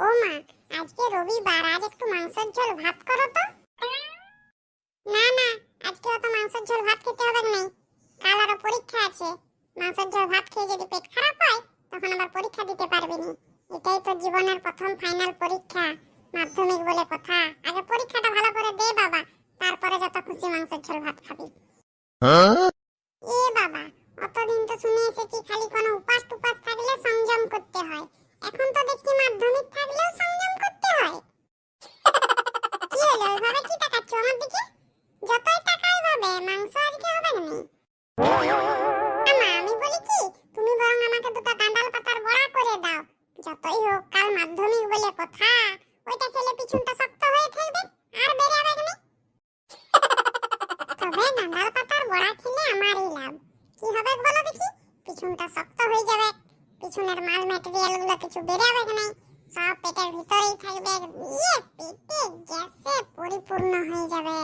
বৌমা, আজকে রবিবার, আজ একটু মাংসের ঝোল ভাত করো তো। না না, আজকে অত মাংসের ঝোল ভাত খেতে হবে না, কাল আরো পরীক্ষা আছে। মাংসের ঝোল ভাত খেয়ে যদি পেট খারাপ হয় তখন আবার পরীক্ষা দিতে পারবি না। এটাই তো জীবনের প্রথম ফাইনাল পরীক্ষা, মাধ্যমিক বলে কথা। আগে পরীক্ষাটা ভালো করে দে বাবা, তারপরে যত খুশি মাংসের ঝোল ভাত খাবি। এ বাবা, অতদিন তো শুনে এসেছি খালি কোনো উপাস টুপাস থাকলে সংযম করতে হয়, এখন তো দেখছি মাধ্যমিক থাকলেও সংযম করতে হয়। কি হলো, ওইভাবে কি তাকাচ্ছ আমার দিকে? যতই তাকাই ভাবে মাংস আজকে হবে না। আমা, আমি বলি কি, তুমি বরং আমাকে দুটো কাঁঠাল পাতার বড়া করে দাও। যতই হোক কাল মাধ্যমিক বলে কথা, ওইটা খেলে পিছনটা শক্ত হয়ে থাকবে আর বেরাবে না। তবে কাঁঠাল পাতার বড়া খেলে আমারই লাভ। কি হবে বলো দেখি? পিছনটা শক্ত হয়ে যাবে, পিছনের মাল ম্যাটেরিয়াল গুলো কিছু বেরাবে না, সব পেটের ভিতরেই থাকবে, দিয়ে পেটে গ্যাসে পরিপূর্ণ হয়ে যাবে।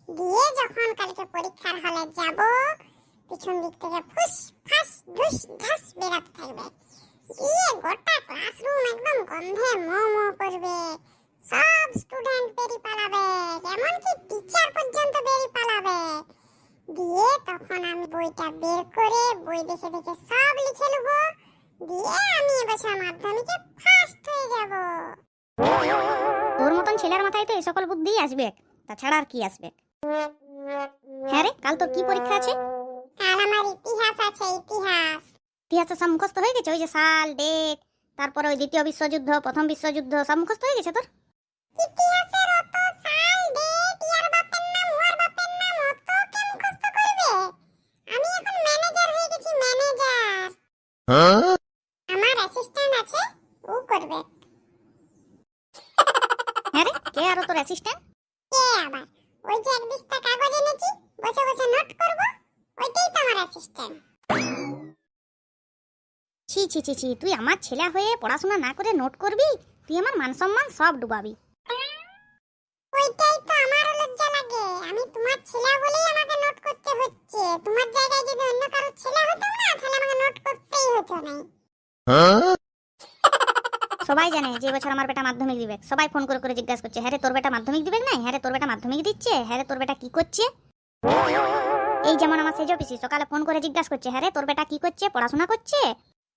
দিয়ে যখন কালকে পরীক্ষার হলে যাব, পিছন দিক থেকে ফুস ফাস ধুস ধাস বেরাতে থাকবে, দিয়ে গোটা ক্লাসরুম একদম গন্ধে মো মো করবে। সব স্টুডেন্ট বেরি পালাবে, এমনকি টিচার পর্যন্ত বেরি পালাবে। দিয়ে তখন আমি বইটা বের করে বই দেখে দেখে সব লিখে নেব, দিয়ে আমি এবছর মাধ্যমিকে ফার্স্ট হয়ে যাব। তোর মতন ছেলের মাথায় তো এই সকল বুদ্ধি আসবে, তাছাড়া আর কি আসবে? হ্যাঁ রে, কাল তোর কি পরীক্ষা আছে? কাল আমার ইতিহাস আছে, ইতিহাস। ইতিহাসে সব মুখস্থ হয়ে গেছে? ওই যে সাল, ডেট, তারপরে ওই দ্বিতীয় বিশ্বযুদ্ধ, প্রথম বিশ্বযুদ্ধ সব মুখস্থ হয়ে গেছে তোর? ইতিহাসের অত সাল, ডেট, ইয়ার বাপের নাম, ওর বাপের নাম অত কে মুখস্থ করবে? আমি এখন ম্যানেজার হয়ে গেছি, ম্যানেজার। আমার অ্যাসিস্ট্যান্ট আছে, ও করবে। হ্যাঁ রে, কে আর তোর অ্যাসিস্ট্যান্ট? কে আবার? ওই যে এক বিস্তা কাগজ এনেছি, বসে বসে নোট করব, ওইটাই তো আমার অ্যাসিস্ট্যান্ট। ছি ছি ছি ছি, তুই আমার ছেলে হয়ে পড়াশোনা না করে নোট করবি? তুই আমার মান সম্মান সব ডুবাবি। ওইটাই তো আমারও লজ্জা লাগে, আমি তোমার ছেলে বলেই আমাকে নোট করতে হচ্ছে। তোমার জায়গায় যদি অন্য কারো ছেলে হতাম না, তাহলে আমাকে নোট করতেই হতো না। সবাই জানে যে বছর আমার বেটা মাধ্যমিক দিবে, সবাই ফোন করে করে জিজ্ঞাসা করছে, হ্যাঁ রে তোর বেটা মাধ্যমিক দিবে না? হ্যাঁ রে তোর বেটা মাধ্যমিক দিচ্ছে? হ্যাঁ রে তোর বেটা কি করছে? এই যেমন আমার সেজ অফিসে সকালে ফোন করে জিজ্ঞাসা করছে, হ্যাঁ রে তোর বেটা কি করছে, পড়াশোনা করছে?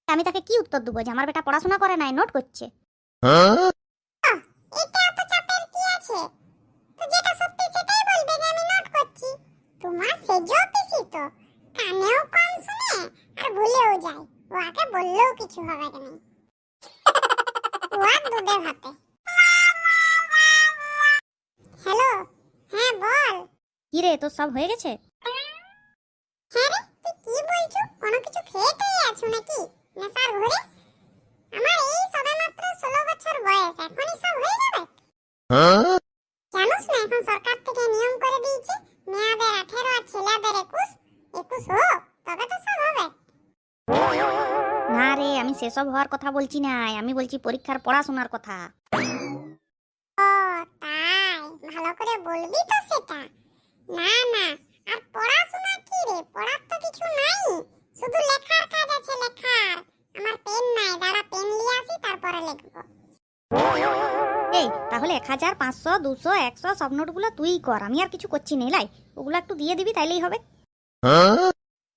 আমি তাকে কি উত্তর দেবো যে আমার বেটা পড়াশোনা করে নাই, নোট করছে? এটা এত চাপের কি আছে? তো যেটা সত্যি সেটাই বলবে যে আমি নোট করছি। তোমার সেজো পিসি তো কানেও কম শুনে আর ভুলেও যায়, ও আগে বললেও কিছু হবে না। ও আর দুধে ভাতে। হ্যালো, হ্যাঁ বল। কি রে, তোর সব হয়ে গেছে? হ্যাঁ রে, তুই কি বলছো? কোনো কিছু খেয়েতেই আছো নাকি নেশার ঘরে? আমার এই সবে মাত্র 16 বছর বয়স, এখনই সব হয়ে যাবে? জানোস না এখন সরকার থেকে নিয়ম করে দিয়েছে, মেয়েদের 18 আর ছেলেদের 21 হোক তবে তো সব হবে। না রে, আমি সেসব হওয়ার কথা বলছি না, আমি বলছি পরীক্ষার পড়াশোনার কথা। ও তাই, ভালো করে বলবি তো সেটা। না না, আর পড়াশোনা কি রে, পড়ার তো কিছু নাই, শুধু লেখার কাজ আছে, লেখার। আমার পেন নাই, দাঁড়া পেন নিয়ে আসি তারপরে লিখবো। এই তাহলে 1000, 500, 200, 100 সব নোটগুলো তুই কর, আমি আর কিছু করছি না। লাই ওগুলো একটু দিয়ে দিবি, তাইলেই হবে।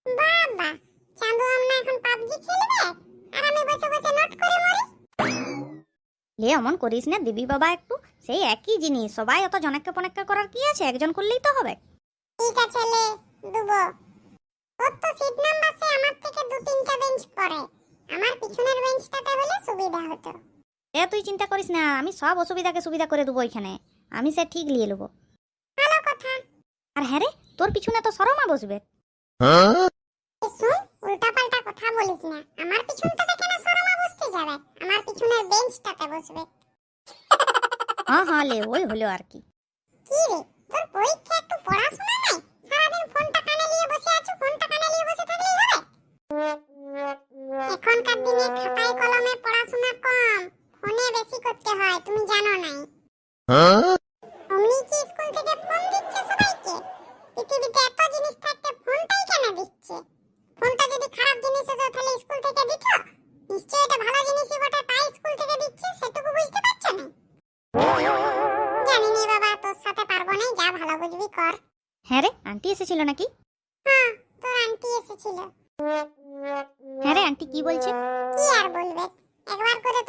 বাবা, চাঁদু আমরা এখন পাবজি খেলবে আর আমি বসে বসে নোট করে মরি। লে অমন করিস না, দিবি বাবা একটু, সেই একই জিনিস, সবাই অত জনকে পনেক্কা করার কি আছে, একজন করলেই তো হবে। ঠিক আছে লে, দুবো। ওর তো সিট নাম্বার সে আমার থেকে 2-3টা বেঞ্চ পরে, আমার পিছনের বেঞ্চটাতে হলে সুবিধা হতো। এ তুই চিন্তা করিস না, আমি সব অসুবিধাকে সুবিধা করে দেবো এখানে, আমি সে ঠিক নিয়ে নেবো। ভালো কথা। আর হ্যাঁ রে, তোর পিছনে তো শর্মা বসবে। শুন, উল্টাপাল্টা কথা বলিস না, আমার পিছনটাতে কেন শর্মা বসতে যাবে? আমার পিছনের বেঞ্চটাতে বসবে। হ্যাঁ হ্যাঁ লে, ওই হলো আর কি। কি রে, তোর পরীক্ষা একটু পড়াশোনা নাই? সারাদিন ফোনটা কানে নিয়ে বসে আছো, ফোনটা কানে নিয়ে বসে থাকলেই হবে? এখনকার দিনে খাতায় কলমে পড়াশোনা কম, ফোনে বেশি করতে হয়, তুমি জানো নাই? অমনি কি স্কুল থেকে ফোন দিচ্ছে সবাইকে? পৃথিবীতে এত জিনিস থাকতে ফোনটাই কেন দিচ্ছে? ফোনটা যদি খারাপ জিনিস হতো তাহলে স্কুল থেকে দিত? নিশ্চয়ই এটা ভালো জিনিসই বটে, তাই স্কুল থেকে দিচ্ছে, সেটুকু বুঝতে হ্যাঁ রে, আন্টি এসেছিল নাকি? হ্যাঁ, তোর আন্টি এসেছিল। হ্যাঁ রে, আন্টি কি বলছে? কি আর বলবে, একবার করে